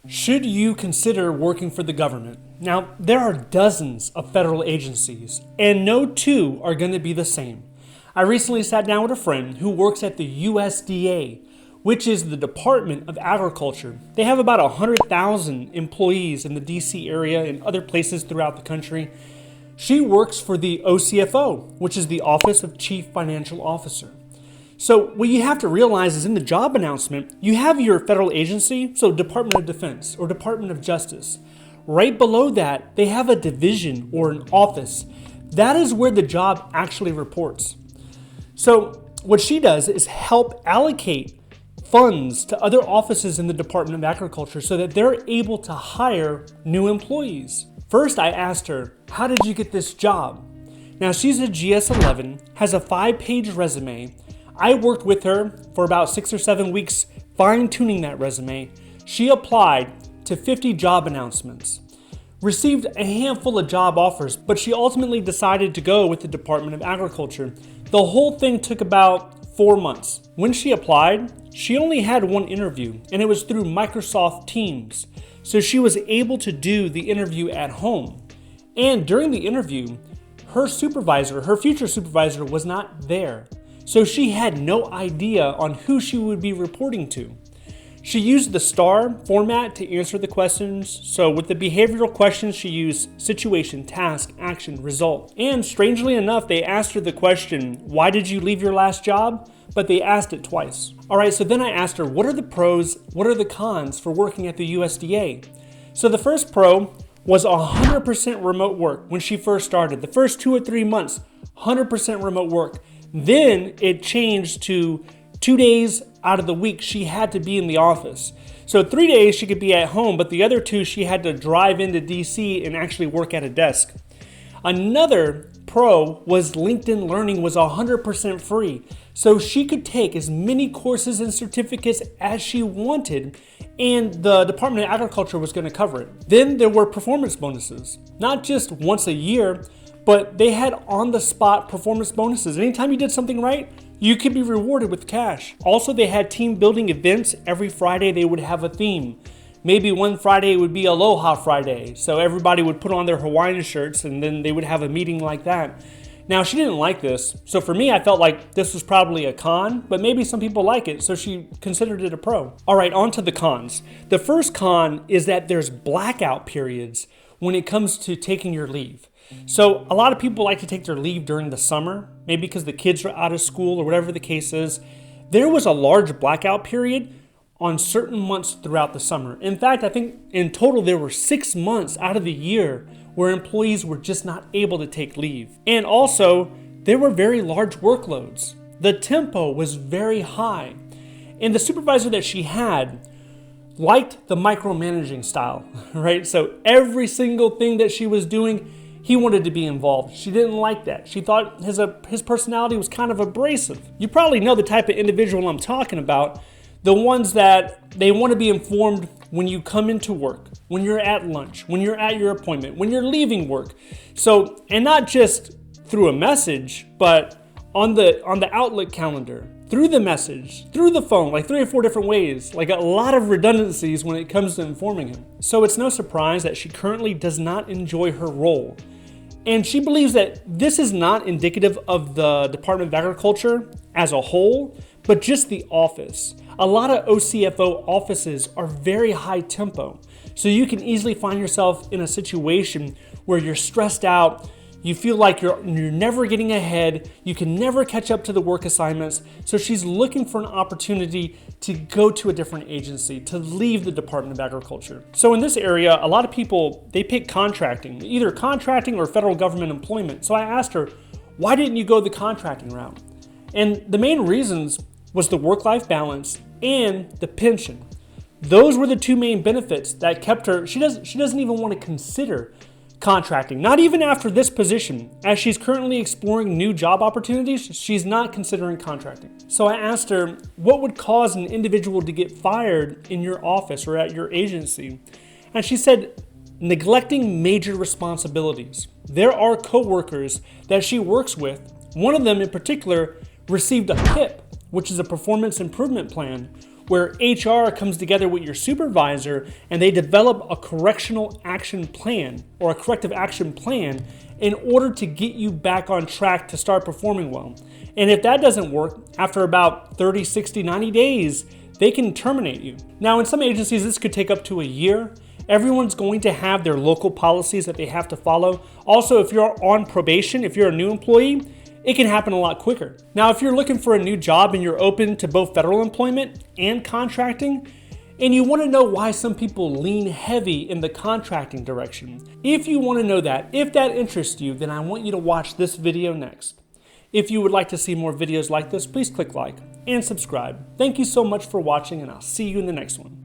Should you consider working for the government? Now, there are dozens of federal agencies, and no two are going to be the same. I recently sat down with a friend who works at the USDA, which is the Department of Agriculture. They have about 100,000 employees in the DC area and other places throughout the country. She works for the OCFO, which is the Office of Chief Financial Officer. So what you have to realize is in the job announcement, you have your federal agency, so Department of Defense or Department of Justice. Right below that, they have a division or an office. That is where the job actually reports. So what she does is help allocate funds to other offices in the Department of Agriculture so that they're able to hire new employees. First, I asked her, how did you get this job? Now, she's a GS11, has a 5-page resume. I worked with her for about 6 or 7 weeks, fine-tuning that resume. She applied to 50 job announcements, received a handful of job offers, but she ultimately decided to go with the Department of Agriculture. The whole thing took about 4 months. When she applied, she only had one interview, and it was through Microsoft Teams. So she was able to do the interview at home. And during the interview, her future supervisor, was not there. So she had no idea on who she would be reporting to. She used the STAR format to answer the questions. So with the behavioral questions, she used situation, task, action, result. And strangely enough, they asked her the question, why did you leave your last job? But they asked it twice. All right, so then I asked her, what are the pros, what are the cons for working at the USDA? So the first pro was 100% remote work when she first started. The first 2 or 3 months, 100% remote work. Then it changed to 2 days out of the week she had to be in the office. So 3 days she could be at home, but the other 2 she had to drive into DC and actually work at a desk. Another pro was LinkedIn Learning was 100% free. So she could take as many courses and certificates as she wanted, and the Department of Agriculture was going to cover it. Then there were performance bonuses, not just once a year, but they had on-the-spot performance bonuses. Anytime you did something right, you could be rewarded with cash. Also, they had team building events. Every Friday they would have a theme. Maybe one Friday would be Aloha Friday. So everybody would put on their Hawaiian shirts and then they would have a meeting like that. Now, she didn't like this. So for me, I felt like this was probably a con, but maybe some people like it. So she considered it a pro. All right, on to the cons. The first con is that there's blackout periods when it comes to taking your leave. So a lot of people like to take their leave during the summer, maybe because the kids are out of school or whatever the case is. There was a large blackout period on certain months throughout the summer. In fact, I think in total there were 6 months out of the year where employees were just not able to take leave. And also, there were very large workloads. The tempo was very high. And the supervisor that she had liked the micromanaging style, right? So every single thing that she was doing, he wanted to be involved. She didn't like that. She thought his personality was kind of abrasive. You probably know the type of individual I'm talking about. The ones that they want to be informed when you come into work, when you're at lunch, when you're at your appointment, when you're leaving work. So, and not just through a message, but on the Outlook calendar, through the message, through the phone, like 3 or 4 different ways, like a lot of redundancies when it comes to informing him. So it's no surprise that she currently does not enjoy her role. And she believes that this is not indicative of the Department of Agriculture as a whole, but just the office. A lot of OCFO offices are very high tempo. So you can easily find yourself in a situation where you're stressed out, you feel like you're never getting ahead, you can never catch up to the work assignments. So she's looking for an opportunity to go to a different agency, to leave the Department of Agriculture. So in this area, a lot of people, they pick contracting, either contracting or federal government employment. So I asked her, why didn't you go the contracting route? And the main reasons was the work-life balance and the pension. Those were the 2 main benefits that kept her. She doesn't even want to consider contracting, not even after this position. As she's currently exploring new job opportunities, she's not considering contracting. So I asked her, what would cause an individual to get fired in your office or at your agency? And she said, neglecting major responsibilities. There are coworkers that she works with. One of them in particular received a PIP, which is a performance improvement plan, where HR comes together with your supervisor and they develop a correctional action plan or a corrective action plan in order to get you back on track to start performing well. And if that doesn't work, after about 30, 60, 90 days, they can terminate you. Now, in some agencies, this could take up to a year. Everyone's going to have their local policies that they have to follow. Also, if you're on probation, if you're a new employee, it can happen a lot quicker. Now, if you're looking for a new job and you're open to both federal employment and contracting, and you want to know why some people lean heavy in the contracting direction, if you want to know that, if that interests you, then I want you to watch this video next. If you would like to see more videos like this, please click like and subscribe. Thank you so much for watching, and I'll see you in the next one.